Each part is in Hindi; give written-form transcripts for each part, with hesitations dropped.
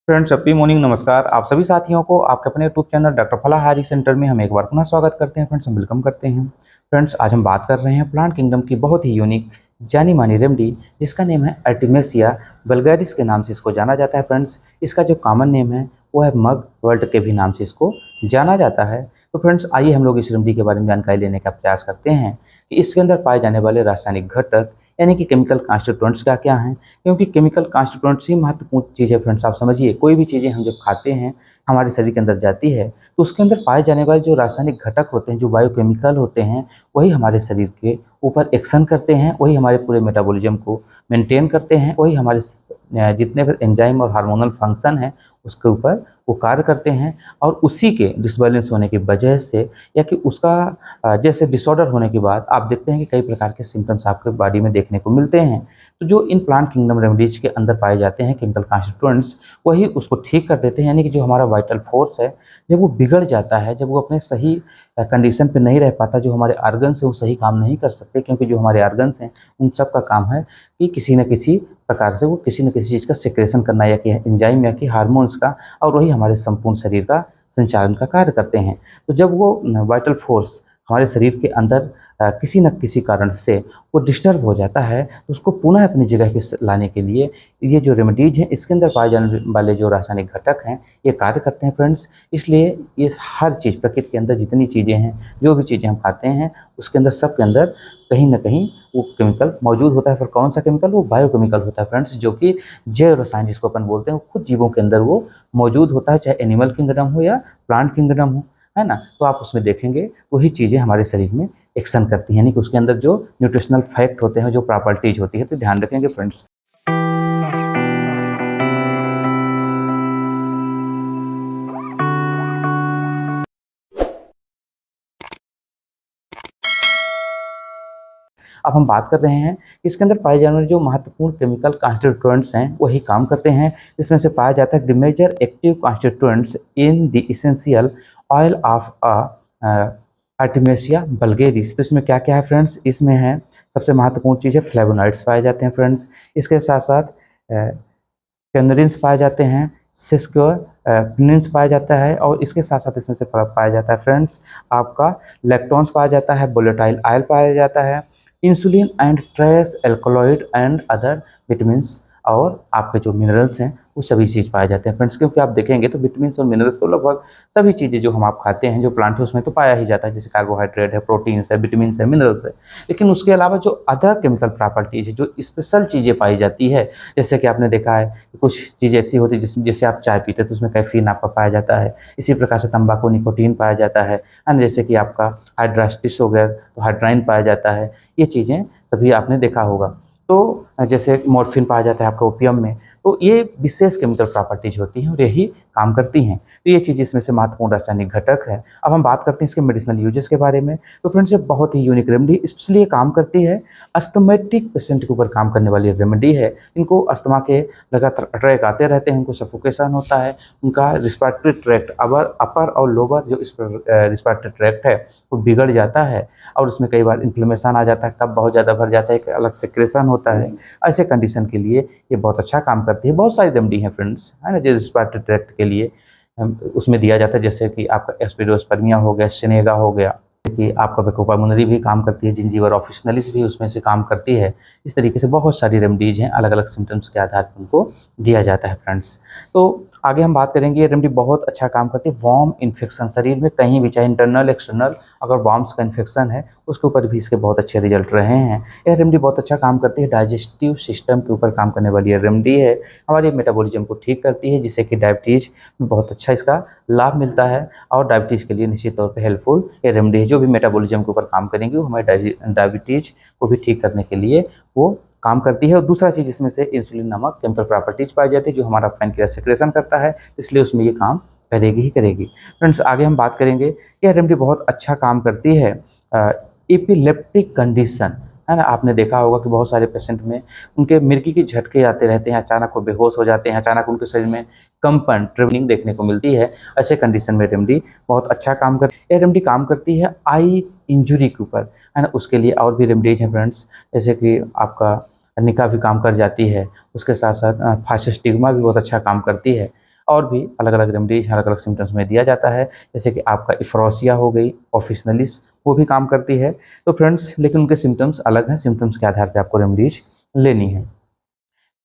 Friends, happy morning. नमस्कार आप सभी साथियों को आपके अपने यूट्यूब चैनल डॉक्टर फलाहारी सेंटर में हम एक बार पुनः स्वागत करते हैं। फ्रेंड्स, हम वेलकम करते हैं। फ्रेंड्स, आज हम बात कर रहे हैं प्लांट किंगडम की बहुत ही यूनिक जानी मानी रेमेडी जिसका नेम है अर्टिमेसिया वल्गैरिस के नाम से इसको जाना जाता है। फ्रेंड्स, इसका जो कॉमन नेम है वो है मग वर्ल्ड के भी नाम से इसको जाना जाता है। तो फ्रेंड्स, आइए हम लोग इस रेमेडी के बारे में जानकारी लेने का प्रयास करते हैं कि इसके अंदर पाए जाने वाले रासायनिक घटक यानी कि केमिकल कॉन्स्टिट्यूएंट्स क्या क्या हैं। क्योंकि केमिकल कॉन्स्टिट्यूएंट्स ही महत्वपूर्ण चीज़ है। फ्रेंड्स, आप समझिए, कोई भी चीज़ें हम जब खाते हैं हमारे शरीर के अंदर जाती है तो उसके अंदर पाए जाने वाले जो रासायनिक घटक होते हैं, जो बायोकेमिकल होते हैं, वही हमारे शरीर के ऊपर एक्शन करते हैं, वही हमारे पूरे मेटाबॉलिज्म को मेंटेन करते हैं, वही हमारे जितने भी एंजाइम और हार्मोनल फंक्शन हैं उसके ऊपर वो कार्य करते हैं। और उसी के डिसबैलेंस होने की वजह से या कि उसका जैसे डिसऑर्डर होने के बाद आप देखते हैं कि कई प्रकार के सिम्टम्स आपके बॉडी में देखने को मिलते हैं। तो जो इन प्लांट किंगडम रेमेडीज के अंदर पाए जाते हैं केमिकल कॉन्स्टिट्यूएंट्स, वही उसको ठीक कर देते हैं। यानी कि जो हमारा वाइटल फोर्स है, जब वो बिगड़ जाता है, जब वो अपने सही कंडीशन पे नहीं रह पाता, जो हमारे ऑर्गन्स हैं वो सही काम नहीं कर सकते, क्योंकि जो हमारे ऑर्गन्स हैं उन सब का काम है कि किसी न किसी प्रकार से वो किसी न किसी चीज़ का सिक्रेशन करना, या कि एंजाइम या कि हार्मोन्स का, और वही हमारे संपूर्ण शरीर का संचालन का कार्य करते हैं। तो जब वो वाइटल फोर्स हमारे शरीर के अंदर किसी न किसी कारण से वो डिस्टर्ब हो जाता है, तो उसको पुनः अपनी जगह पे लाने के लिए ये जो रेमेडीज हैं इसके अंदर पाए जाने वाले जो रासायनिक घटक हैं ये कार्य करते हैं। फ्रेंड्स, इसलिए ये हर चीज़ प्रकृति के अंदर जितनी चीज़ें हैं, जो भी चीज़ें हम खाते हैं, उसके अंदर सब के अंदर कहीं ना कहीं वो केमिकल मौजूद होता है। फिर कौन सा केमिकल? वो बायोकेमिकल होता है फ्रेंड्स, जो कि जैव रसायन जिसको अपन बोलते हैं, वो खुद जीवों के अंदर वो मौजूद होता है, चाहे एनिमल किंगडम हो या प्लांट किंगडम हो, है ना। तो आप उसमें देखेंगे वही चीज़ें हमारे शरीर में एक्शन करती हैं, यानी कि उसके अंदर जो न्यूट्रिशनल फैक्ट होते हैं, जो प्रॉपर्टीज होती है, तो ध्यान रखेंगे फ्रेंड्स। अब हम बात कर रहे हैं कि इसके अंदर पाए जाने वाले जो महत्वपूर्ण केमिकल कॉन्स्टिट्यूएंट्स हैं वही काम करते हैं। इसमें से पाया जाता है the major active constituents in the essential oil of Artemisia vulgaris. तो इसमें क्या क्या है फ्रेंड्स? इसमें है सबसे महत्वपूर्ण चीज़ है फ्लेवोनॉइड्स पाए जाते हैं फ्रेंड्स। इसके साथ साथ कैनरिन्स पाए जाते हैं, सिस्कोपिनिन्स पाया जाता है, और इसके साथ साथ इसमें से पाया जाता है फ्रेंड्स आपका लैक्टोन्स पाया जाता है, वोलेटाइल ऑयल पाया जाता है, insulin and trace alkaloid and other vitamins, और आपके जो मिनरल्स हैं वो सभी चीज़ पाए जाते हैं फ्रेंड्स। क्योंकि आप देखेंगे तो विटामिन्स और मिनरल्स तो लगभग सभी चीज़ें जो हम आप खाते हैं, जो प्लांट है, उसमें तो पाया ही जाता है। जैसे कार्बोहाइड्रेट है, प्रोटीन्स है, विटामिन्स है, मिनरल्स है। लेकिन उसके अलावा जो अदर केमिकल प्रॉपर्टीज है, जो स्पेशल चीज़ें पाई जाती है, जैसे कि आपने देखा है कि कुछ चीज़ ऐसी होती है जिसमें जैसे आप चाय पीते हैं तो उसमें कैफीन आपका पाया जाता है। इसी प्रकार से तंबाकू निकोटीन पाया जाता है, and जैसे कि आपका हाइड्रास्टिस हो गया तो हाइड्राइन पाया जाता है। ये चीज़ें सभी आपने देखा होगा। तो जैसे मॉर्फिन पाया जाता है आपका ओपियम में। तो ये विशेष केमिकल प्रॉपर्टीज होती हैं और यही काम करती हैं। तो ये चीज़ इसमें से महत्वपूर्ण रासायनिक घटक है। अब हम बात करते हैं इसके मेडिसिनल यूजेस के बारे में। तो फ्रेंड्स, ये बहुत ही यूनिक रेमेडी स्पेशली ये काम करती है अस्थमेटिक पेशेंट के ऊपर काम करने वाली रेमेडी है। इनको अस्थमा के लगातार अटैक आते रहते हैं, उनको सफोकेशन होता है, उनका रिस्पिरेटरी ट्रैक्ट अपर और लोअर जो रिस्पिरेटरी ट्रैक्ट है वो बिगड़ जाता है, और उसमें कई बार इन्फ्लेमेशन आ जाता है, कफ बहुत ज़्यादा भर जाता है, एक अलग सिक्रेशन होता है। ऐसे कंडीशन के लिए ये बहुत अच्छा काम करती है। बहुत सारी रेमेडी हैं फ्रेंड्स, है ना, जो रिस्पिरेटरी ट्रैक्ट के लिए उसमें दिया जाता है। जैसे कि आपका एस्पिडोस्पर्मिया हो गया, सेनेगा हो गया, कि आपका वेकोपामुलरी भी काम करती है, जिंजीवर ऑफिशिनलिस भी उसमें से काम करती है। इस तरीके से बहुत सारी रेमेडीज हैं, अलग अलग सिम्टम्स के आधार पर उनको दिया जाता है फ्रेंड्स। तो आगे हम बात करेंगे, ये रेमेडी बहुत अच्छा काम करती है वॉर्म इन्फेक्शन, शरीर में कहीं भी, चाहे इंटरनल एक्सटर्नल, अगर वॉर्म्स का इन्फेक्शन है उसके ऊपर भी इसके बहुत अच्छे रिजल्ट रहे हैं। यह रेमेडी बहुत अच्छा काम करती है, डाइजेस्टिव सिस्टम के ऊपर काम करने वाली ये रेमेडी है। हमारे मेटाबॉलिज्म को ठीक करती है, जिससे कि डायबिटीज में बहुत अच्छा इसका लाभ मिलता है, और डायबिटीज के लिए निश्चित तौर पर हेल्पफुल ये रेमेडी है। जो भी मेटाबॉलिज्म के ऊपर काम करेंगे वो हमारे डायबिटीज को भी ठीक करने के लिए वो काम करती है। और दूसरा चीज़ इसमें से इंसुलिन नामक केमिकल प्रॉपर्टीज पाई जाती है, जो हमारा पैनक्रियास सिक्रेशन करता है, इसलिए उसमें ये काम करेगी ही करेगी। फ्रेंड्स, आगे हम बात करेंगे, यह रेमेडी बहुत अच्छा काम करती है एपिलेप्टिक कंडीशन, है ना। आपने देखा होगा कि बहुत सारे पेशेंट में उनके मिर्गी के झटके आते रहते हैं, अचानक वो बेहोश हो जाते हैं, अचानक उनके शरीर में कंपन ट्रेवलिंग देखने को मिलती है। ऐसे कंडीशन में रेमेडी बहुत अच्छा काम करती है। यह रेमेडी काम करती है आई इंजुरी के ऊपर, है ना। उसके लिए और भी रेमेडीज हैं फ्रेंड्स, जैसे कि आपका निका भी काम कर जाती है, उसके साथ साथ फाइस्टिग्मा भी बहुत अच्छा काम करती है। और भी अलग अलग रेमडीज अलग अलग सिम्टम्स में दिया जाता है, जैसे कि आपका इफ्रोसिया हो गई, ऑफिसनलिस, वो भी काम करती है। तो फ्रेंड्स लेकिन उनके सिम्टम्स अलग हैं, सिम्टम्स के आधार पर आपको रेमडीज लेनी है।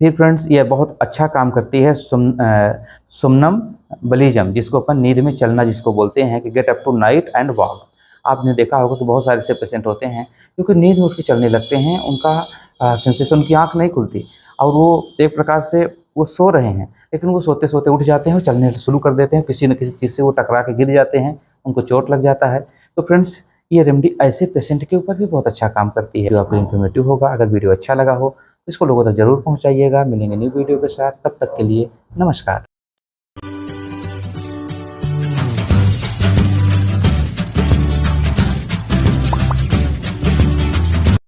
फिर फ्रेंड्स ये बहुत अच्छा काम करती है सुमनम बलिजम, जिसको अपन नींद में चलना जिसको बोलते हैं, कि get up tonight and walk. आपने देखा होगा कि बहुत सारे ऐसे पेशेंट होते हैं क्योंकि नींद में उठ के चलने लगते हैं, उनका सेंसेशन, उनकी आँख नहीं खुलती और वो एक प्रकार से वो सो रहे हैं, लेकिन वो सोते सोते उठ जाते हैं और चलने शुरू कर देते हैं, किसी न किसी चीज़ से वो टकरा के गिर जाते हैं, उनको चोट लग जाता है। तो फ्रेंड्स ये रेमेडी ऐसे पेशेंट के ऊपर भी बहुत अच्छा काम करती है। जो आपको इन्फॉर्मेटिव होगा, अगर वीडियो अच्छा लगा हो तो इसको लोगों तक जरूर पहुंचाइएगा। मिलेंगे न्यू वीडियो के साथ, तब तक के लिए नमस्कार।